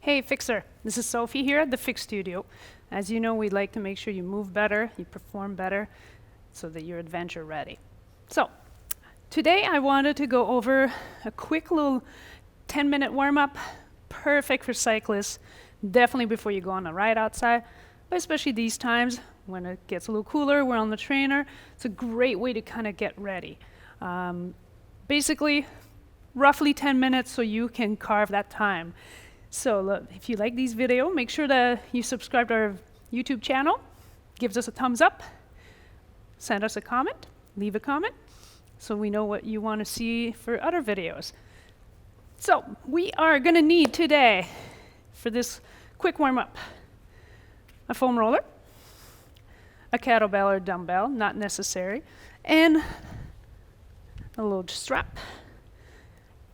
Hey Fixer, this is Sophie here at the Fix Studio. As you know, we like to make sure you move better, you perform better, so that you're adventure ready. So, today I wanted to go over a quick little 10-minute warm-up, perfect for cyclists, definitely before you go on a ride outside, but especially these times when it gets a little cooler, we're on the trainer, it's a great way to kind of get ready. Basically, roughly 10 minutes so you can carve that time. So look, if you like these videos, make sure that you subscribe to our YouTube channel, gives us a thumbs up, send us a comment, leave a comment, so we know what you want to see for other videos. So we are going to need today, for this quick warm-up, a foam roller, a kettlebell or dumbbell, not necessary, and a little strap.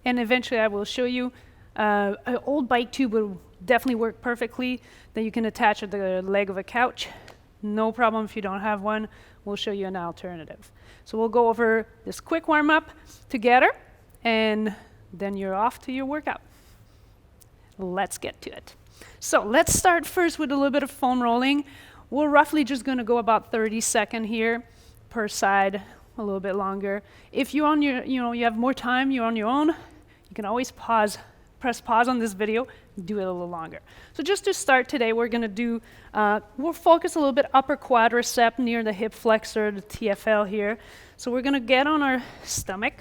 And eventually I will show you an old bike tube will definitely work perfectly that you can attach to the leg of a couch. No problem if you don't have one. We'll show you an alternative. So we'll go over this quick warm-up together, and then you're off to your workout. Let's get to it. So let's start first with a little bit of foam rolling. We're roughly just going to go about 30 seconds here per side, a little bit longer. If you're on your, you have more time, you're on your own, you can always pause. Press pause on this video, do it a little longer. So just to start today, we're going to do, we'll focus a little bit upper quadricep near the hip flexor, the TFL here. So we're going to get on our stomach,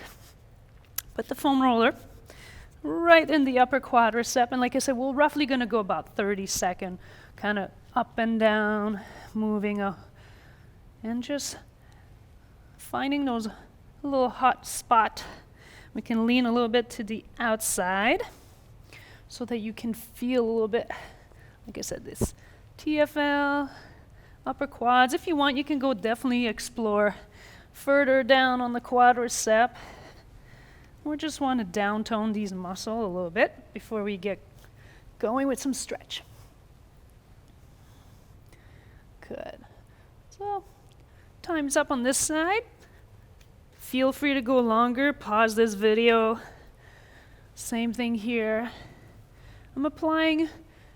put the foam roller right in the upper quadricep, and like I said, we're roughly going to go about 30 seconds, kind of up and down, moving up, and just finding those little hot spot. We can lean a little bit to the outside, so that you can feel a little bit, like I said, this TFL, upper quads. If you want, you can go definitely explore further down on the quadricep. We just want to downtone these muscles a little bit before we get going with some stretch. Good. So, time's up on this side. Feel free to go longer, pause this video. Same thing here. I'm applying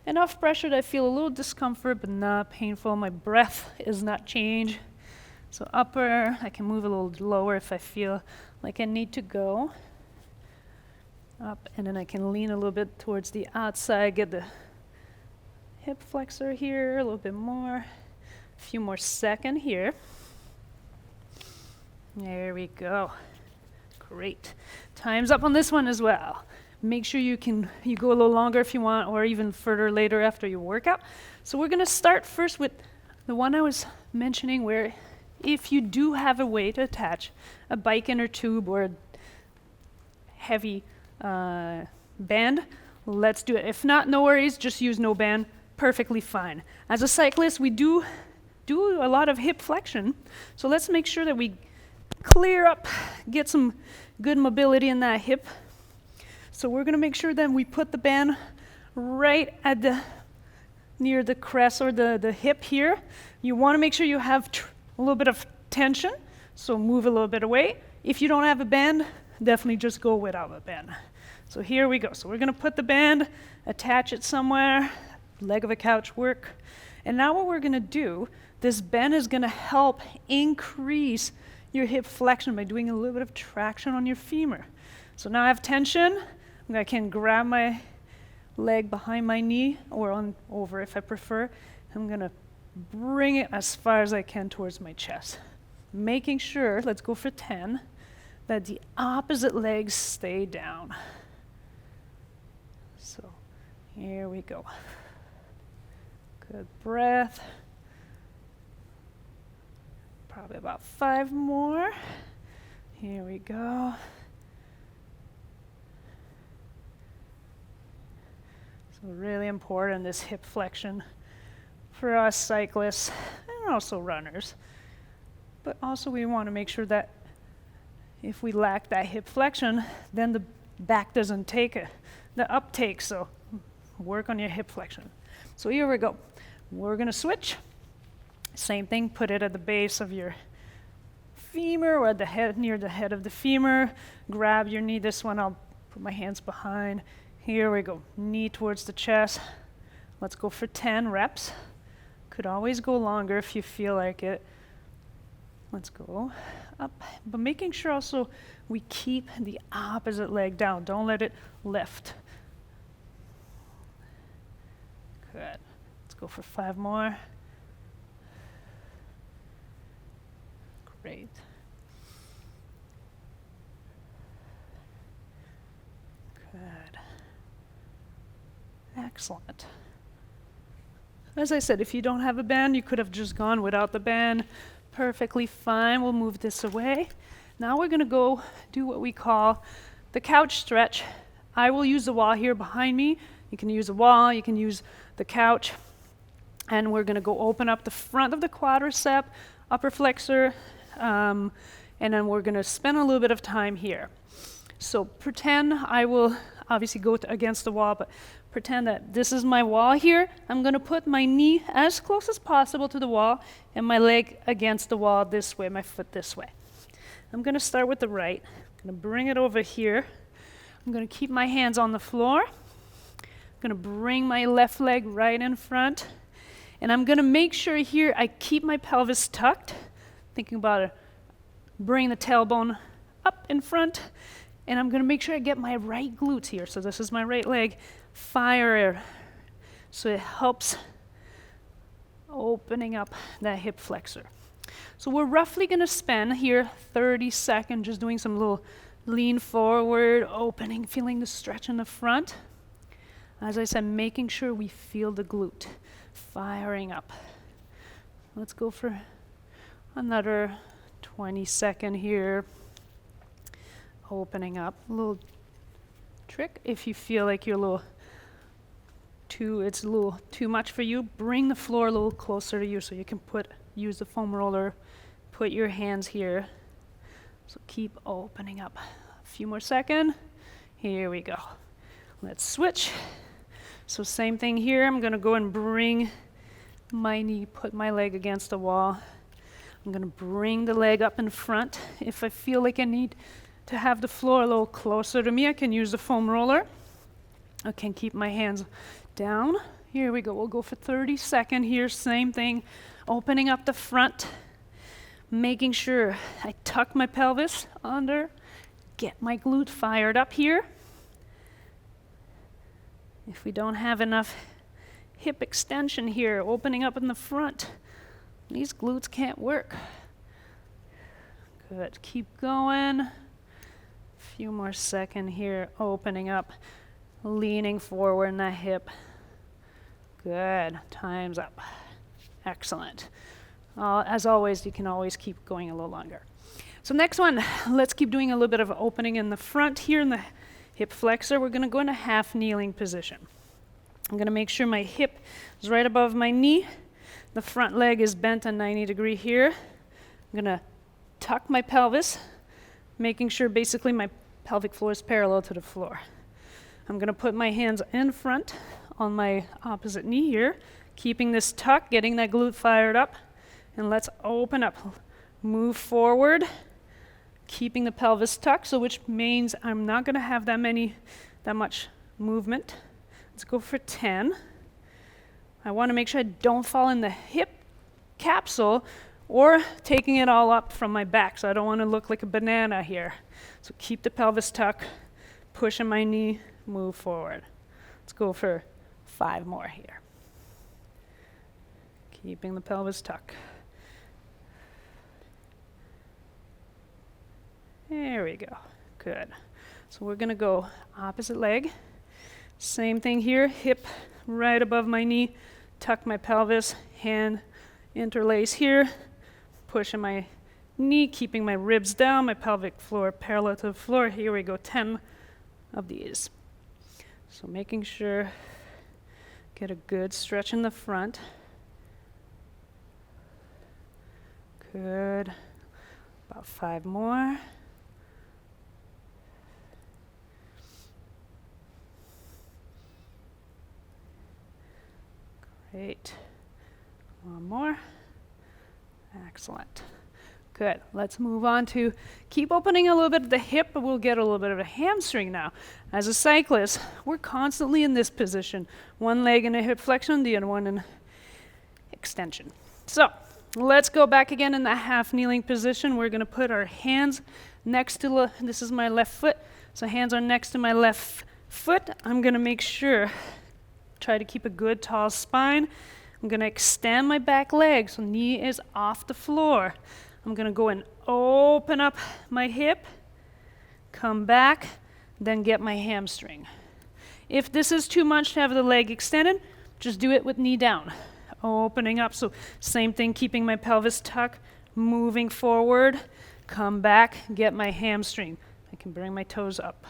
enough pressure that I feel a little discomfort, but not painful. My breath is not changed. So upper, I can move a little lower if I feel like I need to go. Up, and then I can lean a little bit towards the outside, get the hip flexor here, a little bit more. A few more seconds here. There we go. Great. Time's up on this one as well. Make sure you go a little longer if you want, or even further later after your workout. So we're going to start first with the one I was mentioning, where if you do have a way to attach a bike inner tube or a heavy band, let's do it. If not, no worries, just use no band, perfectly fine. As a cyclist, we do a lot of hip flexion, so let's make sure that we clear up, get some good mobility in that hip. So we're going to make sure that we put the band right at near the crest or the hip here. You want to make sure you have a little bit of tension, so move a little bit away. If you don't have a band, definitely just go without a band. So here we go. So we're going to put the band, attach it somewhere, leg of a couch work. And now what we're going to do, this band is going to help increase your hip flexion by doing a little bit of traction on your femur. So now I have tension. I can grab my leg behind my knee or on over if I prefer. I'm going to bring it as far as I can towards my chest. Making sure, let's go for 10, that the opposite legs stay down. So here we go. Good breath. Probably about 5 more. Here we go. So really important, this hip flexion for us cyclists and also runners. But also we want to make sure that if we lack that hip flexion, then the back doesn't take the uptake, so work on your hip flexion. So here we go. We're going to switch. Same thing, put it at the base of your femur or at the head, near the head of the femur. Grab your knee. This one I'll put my hands behind. Here we go. Knee towards the chest. Let's go for 10 reps. Could always go longer if you feel like it. Let's go up. But making sure also we keep the opposite leg down. Don't let it lift. Good. Let's go for 5 more. Great. Good. Excellent. As I said, if you don't have a band, you could have just gone without the band. Perfectly fine. We'll move this away. Now we're going to go do what we call the couch stretch. I will use the wall here behind me. You can use the wall, you can use the couch. And we're going to go open up the front of the quadricep, upper flexor, and then we're going to spend a little bit of time here. So pretend I will obviously go against the wall, but pretend that this is my wall here. I'm going to put my knee as close as possible to the wall and my leg against the wall this way, my foot this way. I'm going to start with the right. I'm going to bring it over here. I'm going to keep my hands on the floor. I'm going to bring my left leg right in front. And I'm going to make sure here I keep my pelvis tucked. Thinking about it. Bring the tailbone up in front. And I'm going to make sure I get my right glutes here. So this is my right leg. Fire. So it helps opening up that hip flexor. So we're roughly going to spend here 30 seconds just doing some little lean forward, opening, feeling the stretch in the front. As I said, making sure we feel the glute firing up. Let's go for another 20 seconds here. Opening up. A little trick, if you feel like you're it's a little too much for you, bring the floor a little closer to you so you can use the foam roller, put your hands here. So keep opening up. A few more seconds. Here we go. Let's switch. So same thing here. I'm going to go and bring my knee, put my leg against the wall. I'm going to bring the leg up in front. If I feel like I need to have the floor a little closer to me, I can use the foam roller. I can keep my hands down. Here we go. We'll go for 30 seconds here. Same thing. Opening up the front. Making sure I tuck my pelvis under. Get my glute fired up here. If we don't have enough hip extension here, opening up in the front, these glutes can't work. Good. Keep going. A few more seconds here. Opening up, leaning forward in that hip. Good. Time's up. Excellent. As always, you can always keep going a little longer. So next one, let's keep doing a little bit of opening in the front here in the hip flexor. We're going to go in a half kneeling position. I'm going to make sure my hip is right above my knee. The front leg is bent a 90 degree here. I'm going to tuck my pelvis, making sure basically my pelvic floor is parallel to the floor. I'm going to put my hands in front on my opposite knee here, keeping this tuck, getting that glute fired up. And let's open up, move forward, keeping the pelvis tucked, so which means I'm not going to have that much movement. Let's go for 10. I want to make sure I don't fall in the hip capsule or taking it all up from my back, so I don't want to look like a banana here. So keep the pelvis tucked, pushing my knee, move forward. Let's go for 5 more here. Keeping the pelvis tucked. There we go. Good. So we're going to go opposite leg. Same thing here. Hip right above my knee. Tuck my pelvis. Hand interlace here. Pushing my knee, keeping my ribs down, my pelvic floor parallel to the floor. Here we go. 10 of these. So making sure, get a good stretch in the front. Good. About 5 more. Great. One more. Excellent. Good. Let's move on to keep opening a little bit of the hip, but we'll get a little bit of a hamstring now. As a cyclist, we're constantly in this position. One leg in a hip flexion, the other one in extension. So let's go back again in that half kneeling position. We're going to put our hands next to, this is my left foot, so hands are next to my left foot. I'm going to make sure, try to keep a good tall spine. I'm going to extend my back leg so knee is off the floor. I'm going to go and open up my hip, come back, then get my hamstring. If this is too much to have the leg extended, just do it with knee down. Opening up, so same thing, keeping my pelvis tucked, moving forward, come back, get my hamstring. I can bring my toes up,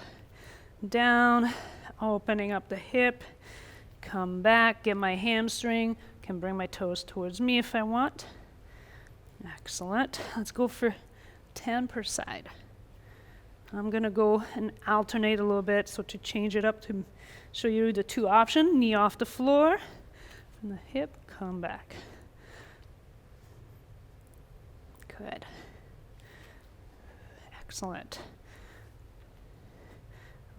down, opening up the hip, come back, get my hamstring, can bring my toes towards me if I want. Excellent. Let's go for 10 per side. I'm going to go and alternate a little bit, so to change it up to show you the two options, knee off the floor, from the hip, come back. Good. Excellent.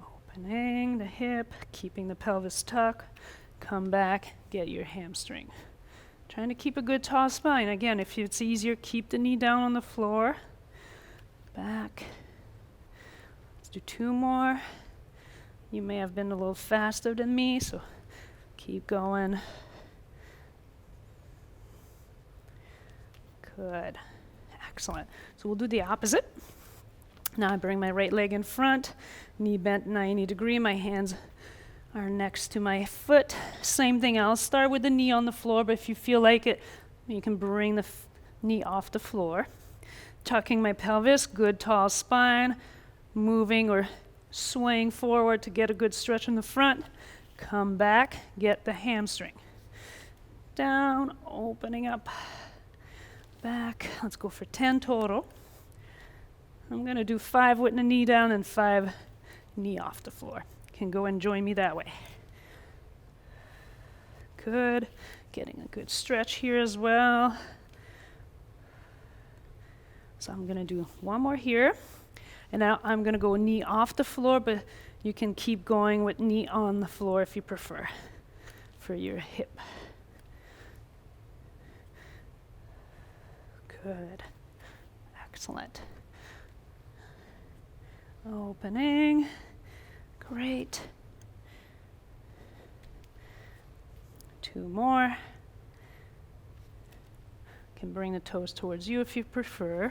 Opening the hip, keeping the pelvis tucked, come back, get your hamstring. Trying to keep a good tall spine. Again, if it's easier, keep the knee down on the floor. Back. Let's do 2 more. You may have been a little faster than me, so keep going. Good. Excellent. So we'll do the opposite. Now I bring my right leg in front, knee bent 90 degrees, my hands are next to my foot. Same thing, I'll start with the knee on the floor, but if you feel like it, you can bring the knee off the floor. Tucking my pelvis, good tall spine, moving or swaying forward to get a good stretch in the front. Come back, get the hamstring. Down, opening up, back. Let's go for 10 total. I'm going to do 5 with the knee down and 5 knee off the floor. Can go and join me that way. Good. Getting a good stretch here as well. So I'm going to do 1 more here. And now I'm going to go knee off the floor, but you can keep going with knee on the floor if you prefer for your hip. Good. Excellent. Opening. Great. 2 more. Can bring the toes towards you if you prefer.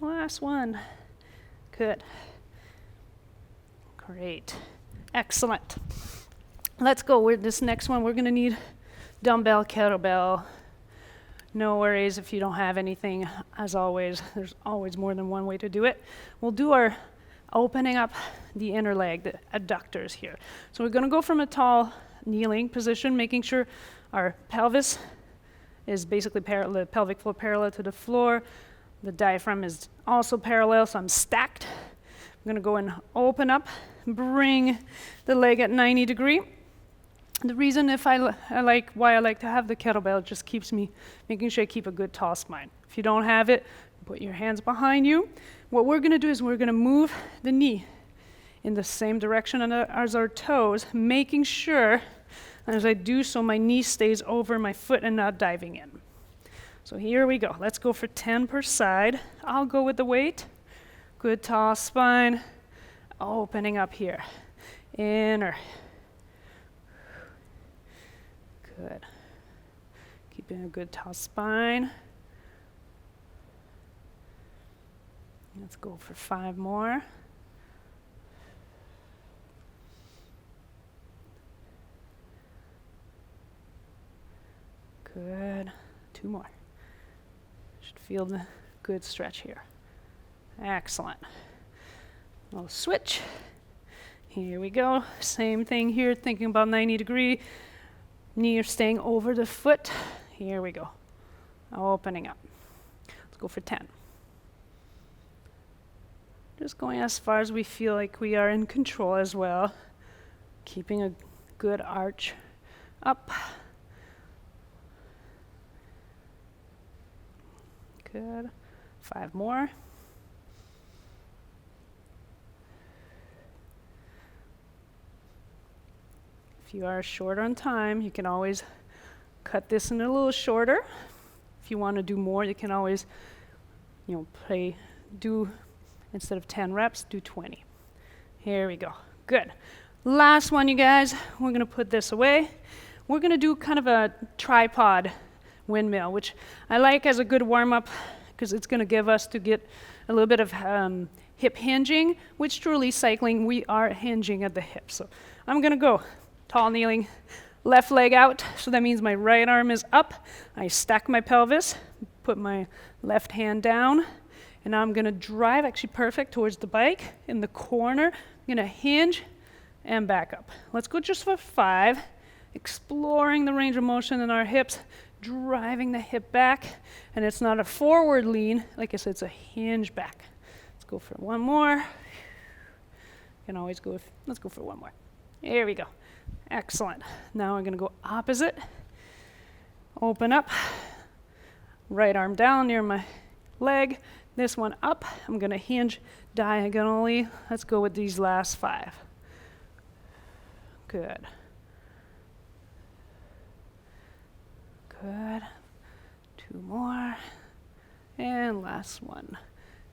Last one. Good. Great. Excellent. Let's go with this next one. We're going to need dumbbell, kettlebell. No worries if you don't have anything. As always, there's always more than one way to do it. We'll do our opening up the inner leg, the adductors here. So we're going to go from a tall kneeling position, making sure our pelvis is basically the pelvic floor parallel to the floor. The diaphragm is also parallel, so I'm stacked. I'm going to go and open up, bring the leg at 90 degrees. The reason why I like to have the kettlebell, it just keeps me making sure I keep a good tall spine. If you don't have it, put your hands behind you. What we're going to do is we're going to move the knee in the same direction as our toes, making sure, as I do so, my knee stays over my foot and not diving in. So here we go. Let's go for 10 per side. I'll go with the weight. Good tall spine. Opening up here. Inner. Good. Keeping a good tall spine. Let's go for 5 more. Good. 2 more. Should feel the good stretch here. Excellent. We'll switch. Here we go. Same thing here, thinking about 90 degree. Knee are staying over the foot. Here we go. Opening up. Let's go for 10. Just going as far as we feel like we are in control as well. Keeping a good arch up. Good. 5 more. If you are short on time, you can always cut this in a little shorter. If you want to do more, you can always, do instead of 10 reps, do 20. Here we go. Good. Last one, you guys. We're going to put this away. We're going to do kind of a tripod windmill, which I like as a good warm-up because it's going to give us to get a little bit of hip hinging, which truly cycling, we are hinging at the hip. So I'm going to go tall kneeling, left leg out. So that means my right arm is up. I stack my pelvis, put my left hand down, and I'm going to drive, actually perfect, towards the bike in the corner. I'm going to hinge and back up. Let's go just for 5, exploring the range of motion in our hips, driving the hip back, and it's not a forward lean. Like I said, it's a hinge back. Let's go for one more. You can always go, let's go for one more. Here we go. Excellent. Now we're going to go opposite. Open up. Right arm down near my leg. This one up. I'm going to hinge diagonally. Let's go with these last 5. Good. Good. 2 more. And last one.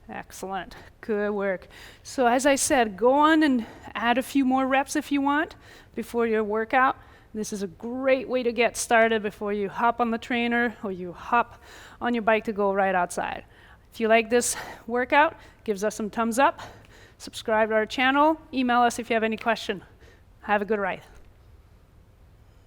Excellent. Good work. So as I said, go on and add a few more reps if you want before your workout. This is a great way to get started before you hop on the trainer or you hop on your bike to go right outside. If you like this workout, give us some thumbs up. Subscribe to our channel. Email us if you have any question. Have a good ride.